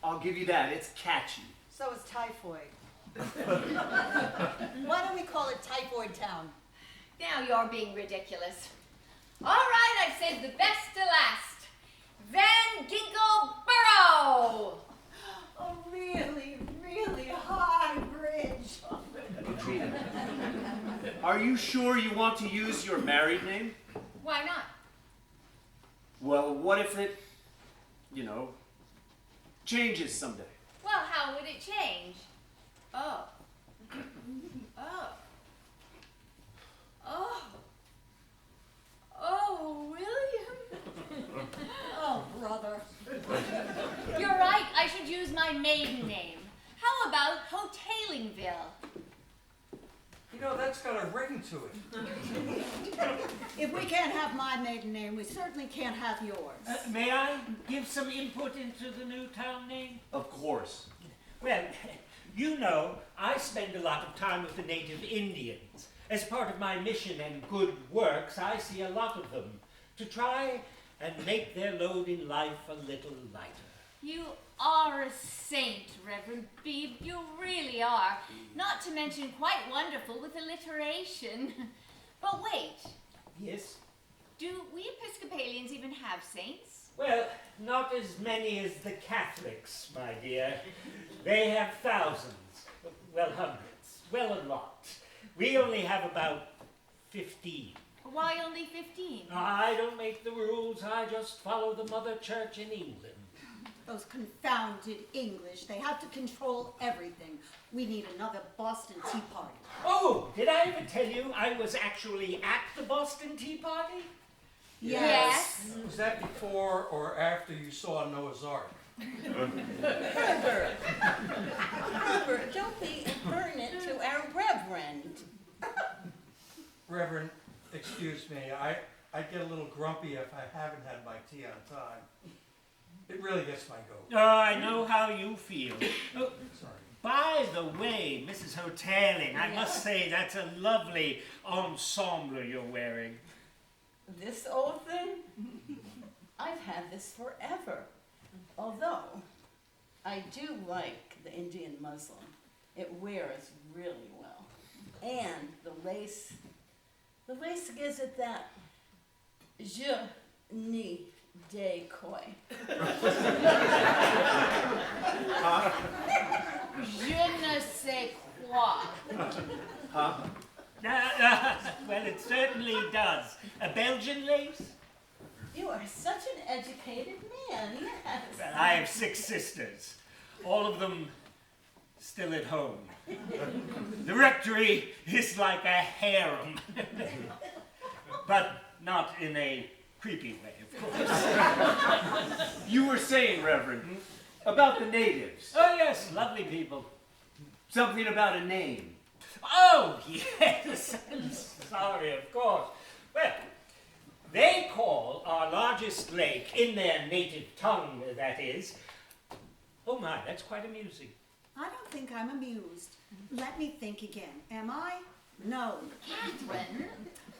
I'll give you that. It's catchy. So is typhoid. Why don't we call it Typhoid Town? Now you're being ridiculous. All right, I've saved the best to last. Van Ginkelborough. A really, really high bridge. Katrina, are you sure you want to use your married name? Why not? Well, what if it, changes someday? Well, how would it change? Oh. Oh. Oh. Oh, William. Oh, brother. You're right, I should use my maiden name. How about Hotelingville? That's got a ring to it. If we can't have my maiden name, we certainly can't have yours. May I give some input into the new town name? Of course. Well, I spend a lot of time with the native Indians. As part of my mission and good works, I see a lot of them to try and make their load in life a little lighter. You are a saint, Reverend Beebe. You really are. Not to mention quite wonderful with alliteration. But wait, Yes? do we Episcopalians even have saints? Well, not as many as the Catholics, my dear. They have thousands. Well, hundreds. Well, a lot. We only have about 15. Why only 15? I don't make the rules. I just follow the Mother Church in England. Those confounded English, they have to control everything. We need another Boston Tea Party. Oh, did I ever tell you I was actually at the Boston Tea Party? Yes. Was that before or after you saw Noah's Ark? Herbert, Herbert, don't be impertinent to our reverend. Reverend, excuse me, I get a little grumpy if I haven't had my tea on time. It really gets my goat. Oh, I know how you feel. Oh, Sorry. by the way, Mrs. Hoteling, I must say that's a lovely ensemble you're wearing. This old thing? I've had this forever. Although, I do like the Indian muslin. It wears really well. And the lace gives it that je ne decoy. Je ne sais quoi. Huh? Well, it certainly does. A Belgian lace? You are such an educated man, yes. Well, I have 6 sisters, all of them still at home. The rectory is like a harem, but not in a creepy way, of course. You were saying, Reverend, about the natives. Oh yes, lovely people. Something about a name. Oh yes, sorry, of course. Well, they call our largest lake, in their native tongue, that is. Oh my, that's quite amusing. I don't think I'm amused. Let me think again. Am I? No. Catherine?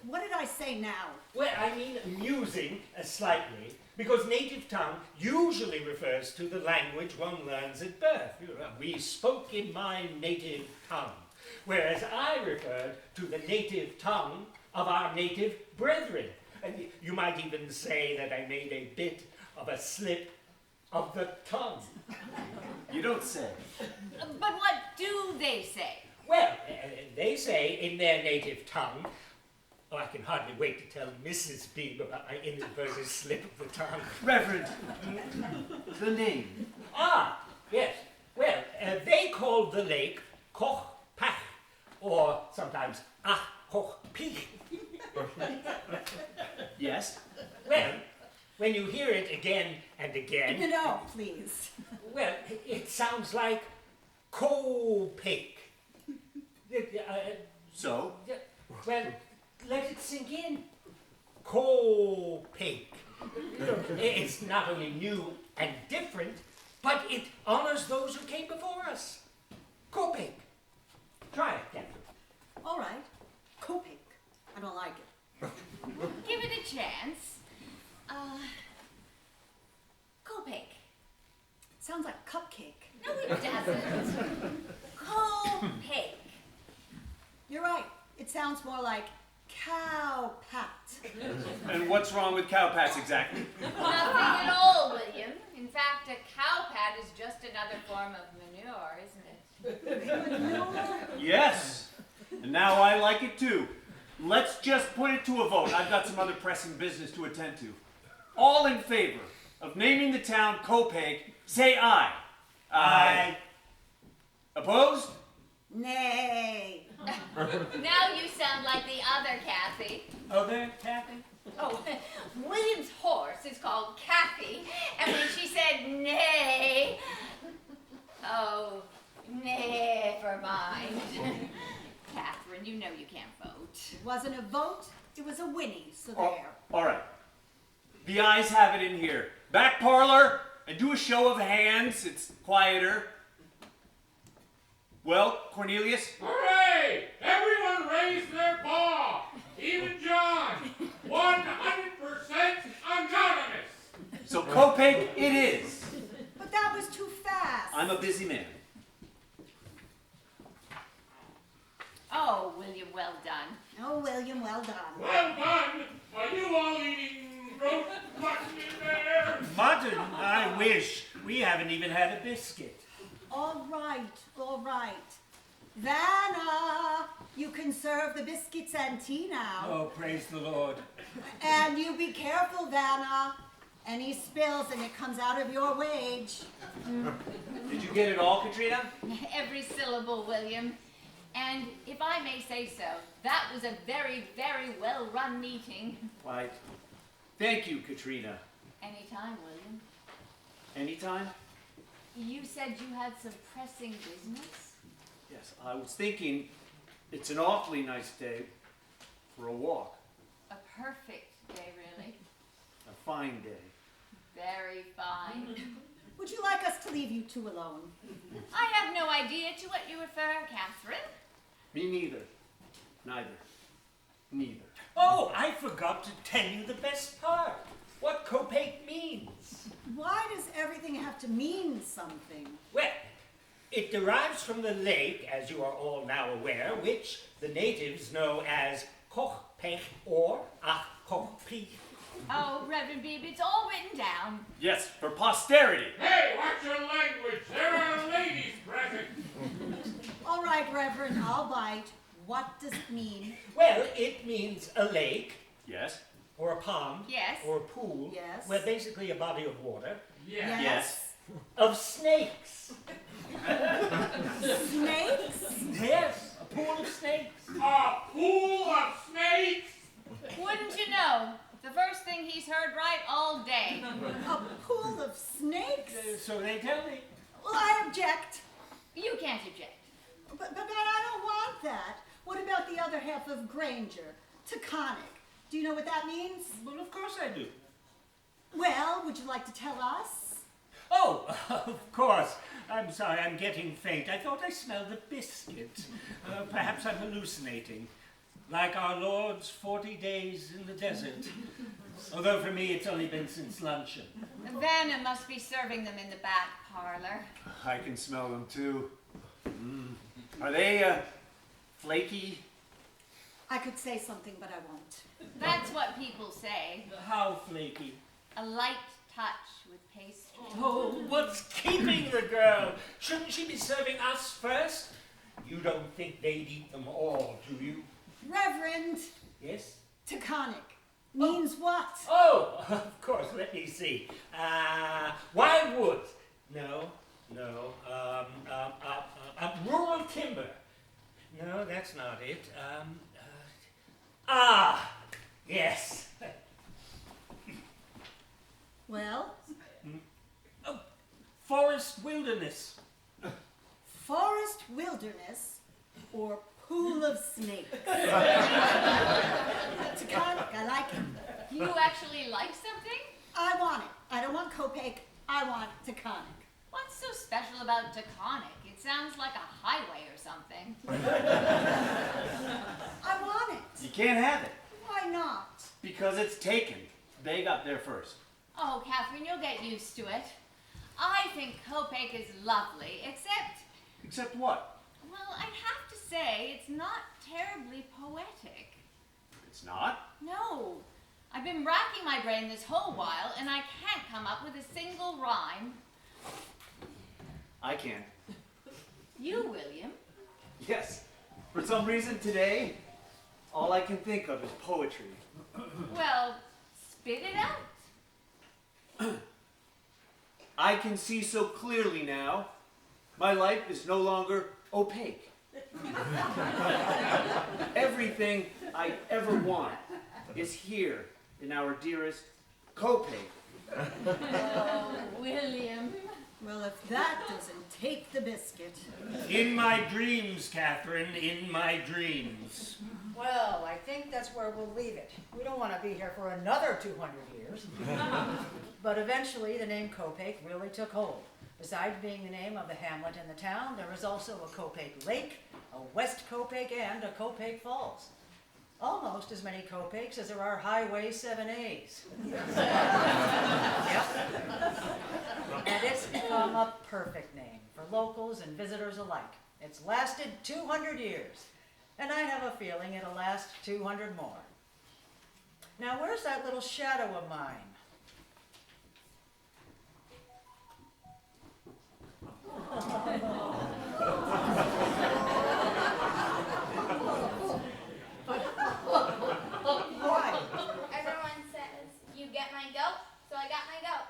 What did I say now? Well, I mean amusing, slightly, because native tongue usually refers to the language one learns at birth. We spoke in my native tongue. whereas I referred to the native tongue of our native brethren. And you might even say that I made a bit of a slip of the tongue. You don't say. But what do they say? Well, they say in their native tongue, oh, I can hardly wait to tell Mrs. Beebe about my inadvertent slip of the tongue. Reverend, the name. Ah, yes. Well, they called the lake Copake, or sometimes Copake. Yes? Well, when you hear it again and again, No, please. well, it sounds like Copake. So? Well, let it sink in. Copake. It's not only new and different, but it honors those who came before us. Copake. Try it, Catherine. All right. Copake. I don't like it. Give it a chance. Copake. Sounds like cupcake. No, it doesn't. Copake. You're right. It sounds more like cow pat. And what's wrong with cowpats exactly? Nothing at all, William. In fact, a cow pat is just another form of manure, isn't it? Yes. And now I like it too. Let's just put it to a vote. I've got some other pressing business to attend to. All in favor of naming the town Copake, say aye. Aye. Opposed? Nay. Now you sound like the other Kathy. Other Kathy? Oh, William's horse is called Kathy, and when she said nay, oh, never mind. Catherine, you know you can't vote. It wasn't a vote. It was a whinny. So Oh, there. all right. The ayes have it in here. Back parlor, and do a show of hands. It's quieter. Well, Cornelius? Hooray! Everyone raised their paw. Even John. 100% anonymous. So Copake it is. But that was too fast. I'm a busy man. Oh, William, well done. Oh, William, well done. Well done. Are you all eating roast mutton in there? Mutton, I wish. We haven't even had a biscuit. All right, all right. Vanna, you can serve the biscuits and tea now. Oh, praise the Lord. And you be careful, Vanna. Any spills and it comes out of your wage. Did you get it all, Katrina? Every syllable, William. And if I may say so, that was a very, very well-run meeting. Why, thank you, Katrina. Anytime, William. Anytime? You said you had some pressing business? Yes, I was thinking it's an awfully nice day for a walk. A perfect day, really. A fine day. Very fine. Would you like us to leave you two alone? I have no idea to what you refer, Catherine. Me neither. Neither. Neither. Oh, I forgot to tell you the best part. What Copake means. Why does everything have to mean something? Well, it derives from the lake, as you are all now aware, which the natives know as Copake or Copake. Oh, Reverend Beebe, it's all written down. Yes, for posterity. Hey, watch your language. There are ladies present. All right, Reverend, I'll bite. What does it mean? Well, it means a lake, Yes. or a pond, Yes. or a pool. Yes. Well, basically a body of water, Yes. Yes. of snakes. Snakes? Yes, a pool of snakes. A pool of snakes? Wouldn't you know? The first thing he's heard right all day. A pool of snakes? So they tell me. Well, I object. You can't object. But I don't want that. What about the other half of Granger? Taconic. Do you know what that means? Well, of course I do. Well, would you like to tell us? Oh, of course. I'm sorry, I'm getting faint. I thought I smelled a biscuit. Perhaps I'm hallucinating. Like our Lord's 40 days in the desert. Although for me, it's only been since luncheon. Vanna must be serving them in the back parlor. I can smell them too. Are they Flaky? I could say something, but I won't. That's what people say. How flaky? A light touch with pastry. Oh, what's keeping the girl? Shouldn't she be serving us first? You don't think they'd eat them all, do you? Reverend Yes? Taconic means what? Oh, of course, let me see. Wildwood. No. Rural timber. No, that's not it. Yes. Well, Forest wilderness. forest wilderness or pool of snakes. Taconic, I like it. You actually like something? I want it. I don't want Copake. I want Taconic. What's so special about Taconic? It sounds like a highway or something. I want it. You can't have it. Why not? Because it's taken. They got there first. Oh, Catherine, you'll get used to it. I think Copake is lovely, except, Except what? well, I'd have to say it's not terribly poetic. It's not. No. I've been racking my brain this whole while, and I can't come up with a single rhyme. I can. You, William? Yes. For some reason today, all I can think of is poetry. Well, spit it out. I can see so clearly now. My life is no longer opaque. Everything I ever want is here in our dearest Copake. Oh, William. Well, if that doesn't take the biscuit. In my dreams, Catherine, in my dreams. Well, I think that's where we'll leave it. We don't want to be here for another 200 years. But eventually, the name Copake really took hold. Besides being the name of the hamlet and the town, there is also a Copake Lake, a West Copake, and a Copake Falls. Almost as many Copakes as there are Highway 7As. Yep. And it's become a perfect name for locals and visitors alike. It's lasted 200 years, and I have a feeling it'll last 200 more. Now, where's that little shadow of mine? Why? Everyone says, you get my goat, so I got my goat.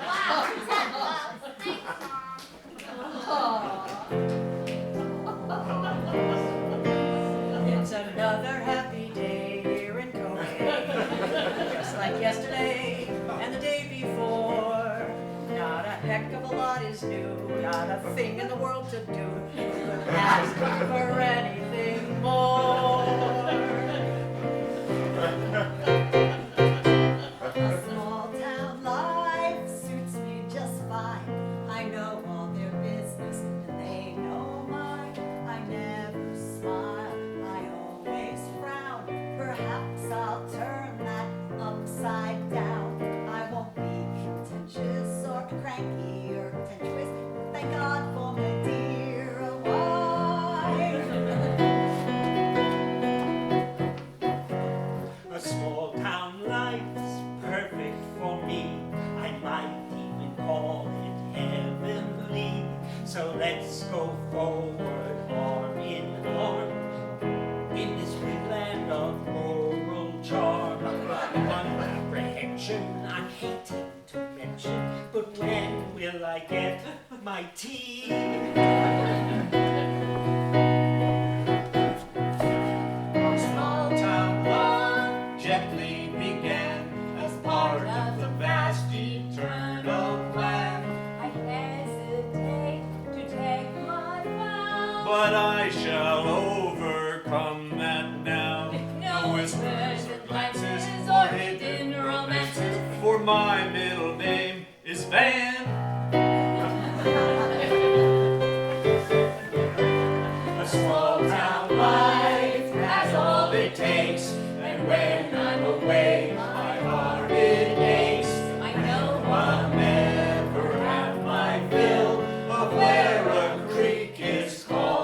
Wow, that love. Thanks, Mom. It's another happy day here in Copake, just like yesterday and the day before. Not a heck of a lot is new, not a thing in the world to do. Couldn't ask for anything more. A small town life suits me just fine. I know all their business and they know mine. I never smile, I always frown. Perhaps I'll turn that upside down. I won't be contentious or cranky or contentious. Thank God for my dear wife. A small town life's perfect for me. I might even call it heavenly. So let's go forward, arm in arm, in this big land of rural charm. One apprehension I'm hating to mention, but when will I get my tea? Our small town love gently began as part of the vast eternal plan. I hesitate to take my vow. But I shall overcome that now. No whispers or glances or hidden romances, for my middle name is Van. A small town life has all it takes, and when I'm away, my heart it aches. I know I'll never have my fill of where a creek is called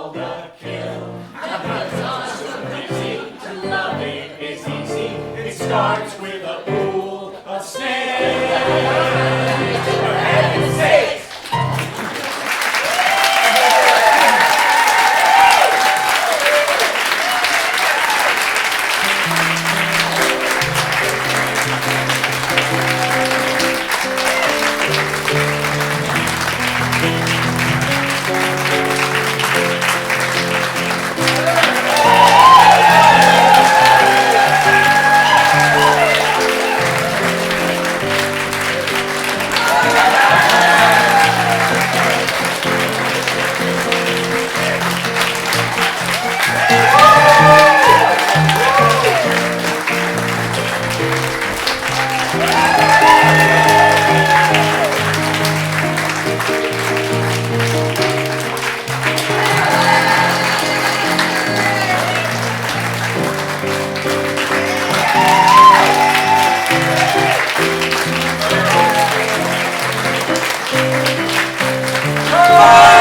Bye.